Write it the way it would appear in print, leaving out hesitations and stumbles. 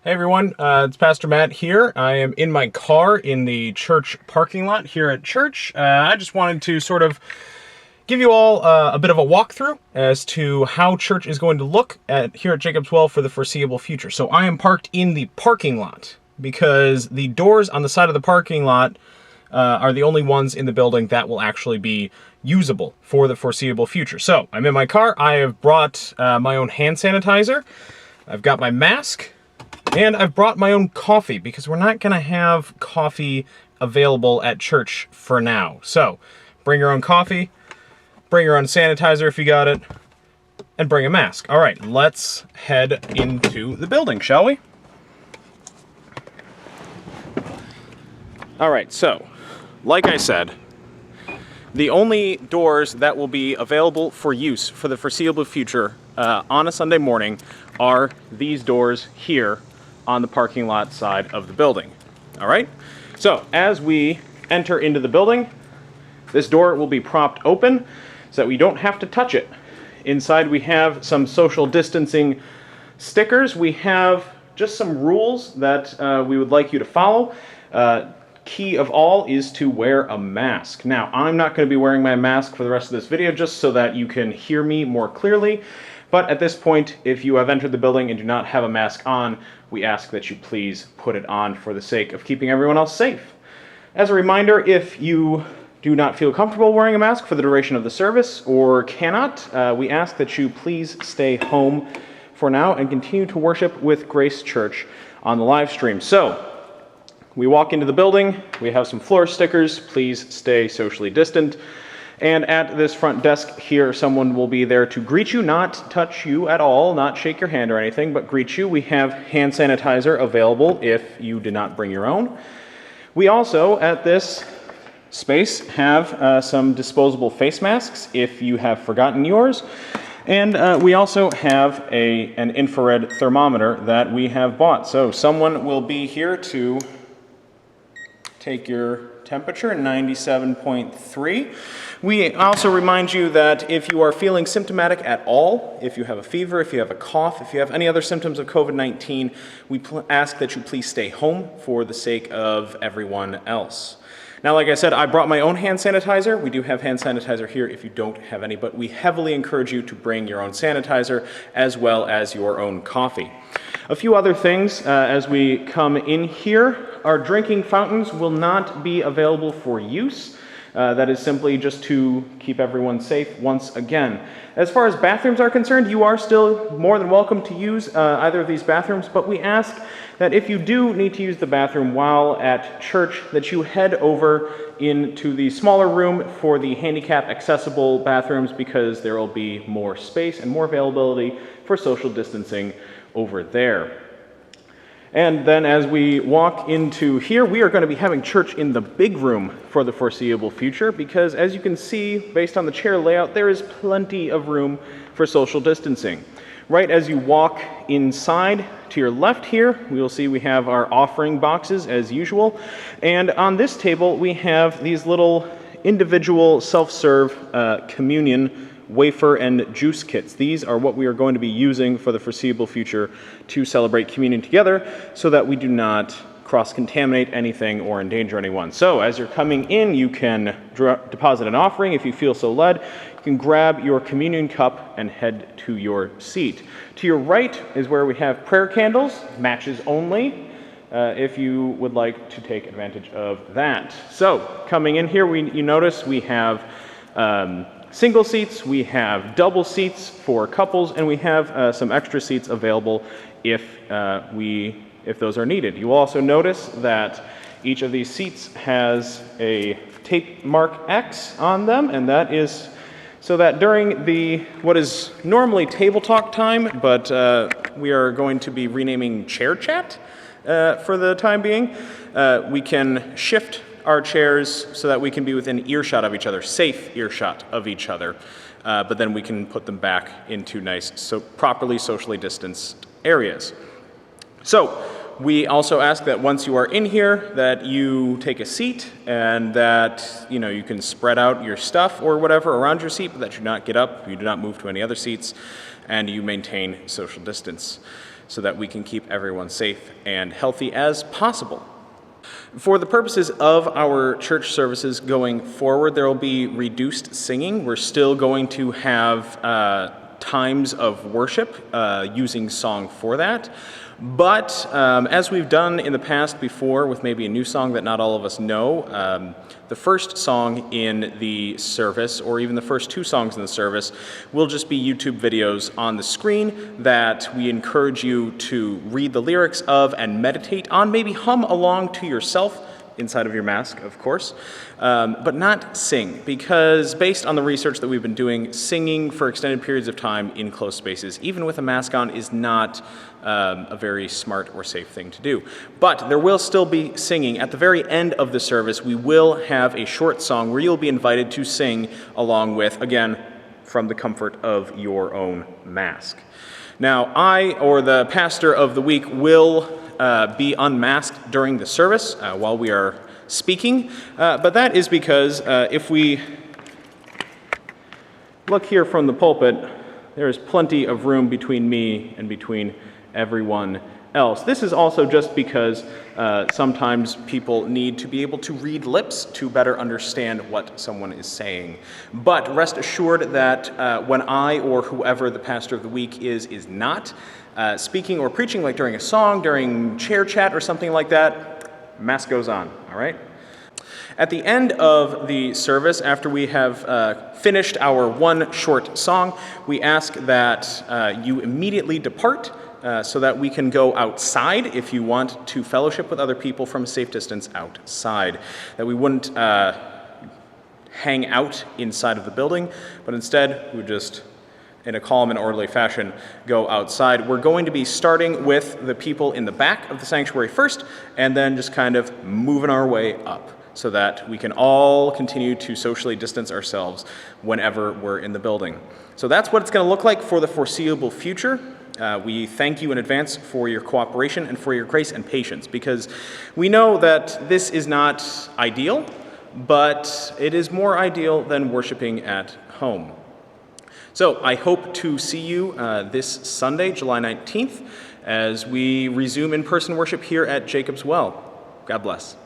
Hey everyone, it's Pastor Matt here. I am in my car in the church parking lot here at church. I just wanted to sort of give you all a bit of a walkthrough as to how church is going to look here at Jacob's Well for the foreseeable future. So I am parked in the parking lot because the doors on the side of the parking lot are the only ones in the building that will actually be usable for the foreseeable future. So I'm in my car. I have brought my own hand sanitizer. I've got my mask. And I've brought my own coffee because we're not going to have coffee available at church for now. So bring your own coffee, bring your own sanitizer if you got it, and bring a mask. All right, let's head into the building, shall we? All right, so like I said, the only doors that will be available for use for the foreseeable future on a Sunday morning are these doors here on the parking lot side of the building. All right, so as we enter into the building, this door will be propped open so that we don't have to touch it. Inside we have some social distancing stickers. We have just some rules that we would like you to follow. Key of all is to wear a mask. Now, I'm not going to be wearing my mask for the rest of this video just so that you can hear me more clearly. But at this point, if you have entered the building and do not have a mask on, we ask that you please put it on for the sake of keeping everyone else safe. As a reminder, if you do not feel comfortable wearing a mask for the duration of the service or cannot, we ask that you please stay home for now and continue to worship with Grace Church on the live stream. So, we walk into the building, we have some floor stickers, please stay socially distant. And at this front desk here, someone will be there to greet you, not touch you at all, not shake your hand or anything, but greet you. We have hand sanitizer available if you did not bring your own. We also, at this space, have some disposable face masks if you have forgotten yours. And we also have an infrared thermometer that we have bought. So someone will be here to take your temperature, 97.3. We also remind you that if you are feeling symptomatic at all, if you have a fever, if you have a cough, if you have any other symptoms of COVID-19, we ask that you please stay home for the sake of everyone else. Now, like I said, I brought my own hand sanitizer. We do have hand sanitizer here if you don't have any, but we heavily encourage you to bring your own sanitizer as well as your own coffee. A few other things as we come in here. Our drinking fountains will not be available for use. That is simply just to keep everyone safe once again. As far as bathrooms are concerned, you are still more than welcome to use either of these bathrooms, but we ask that if you do need to use the bathroom while at church, that you head over into the smaller room for the handicap accessible bathrooms because there will be more space and more availability for social distancing over there. And then as we walk into here, we are going to be having church in the big room for the foreseeable future because as you can see, based on the chair layout, there is plenty of room for social distancing. Right as you walk inside to your left here, we will see we have our offering boxes as usual. And on this table, we have these little individual self-serve communion wafer and juice kits. These are what we are going to be using for the foreseeable future to celebrate communion together so that we do not cross-contaminate anything or endanger anyone. So as you're coming in, you can deposit an offering if you feel so led. You can grab your communion cup and head to your seat. To your right is where we have prayer candles, matches only, if you would like to take advantage of that. So coming in here, you notice we have single seats, we have double seats for couples, and we have some extra seats available if those are needed. You will also notice that each of these seats has a tape mark X on them, and that is so that during what is normally table talk time, but we are going to be renaming chair chat for the time being, we can shift our chairs so that we can be within earshot of each other, safe earshot of each other, but then we can put them back into nice, properly socially distanced areas. So we also ask that once you are in here that you take a seat and that you can spread out your stuff or whatever around your seat, but that you not get up, you do not move to any other seats, and you maintain social distance. so that we can keep everyone safe and healthy as possible. For the purposes of our church services going forward, there will be reduced singing. We're still going to have times of worship using song for that. But as we've done in the past before with maybe a new song that not all of us know, the first song in the service, or even the first two songs in the service, will just be YouTube videos on the screen that we encourage you to read the lyrics of and meditate on, maybe hum along to yourself, inside of your mask, of course, but not sing, because based on the research that we've been doing, singing for extended periods of time in closed spaces, even with a mask on, is not a very smart or safe thing to do. But there will still be singing. At the very end of the service, we will have a short song where you'll be invited to sing along with, again, from the comfort of your own mask. Now, I, or the pastor of the week, will be unmasked during the service while we are speaking, but that is because if we look here from the pulpit, there is plenty of room between me and between everyone else. This is also just because sometimes people need to be able to read lips to better understand what someone is saying. But rest assured that when I, or whoever the pastor of the week is not speaking or preaching, like during a song, during chair chat or something like that, mask goes on, all right? At the end of the service, after we have finished our one short song, we ask that you immediately depart so that we can go outside if you want to fellowship with other people from a safe distance outside. That we wouldn't hang out inside of the building, but instead we would just, in a calm and orderly fashion, go outside. We're going to be starting with the people in the back of the sanctuary first, and then just kind of moving our way up so that we can all continue to socially distance ourselves whenever we're in the building. So that's what it's going to look like for the foreseeable future. We thank you in advance for your cooperation and for your grace and patience, because we know that this is not ideal, but it is more ideal than worshiping at home. So I hope to see you this Sunday, July 19th, as we resume in-person worship here at Jacob's Well. God bless.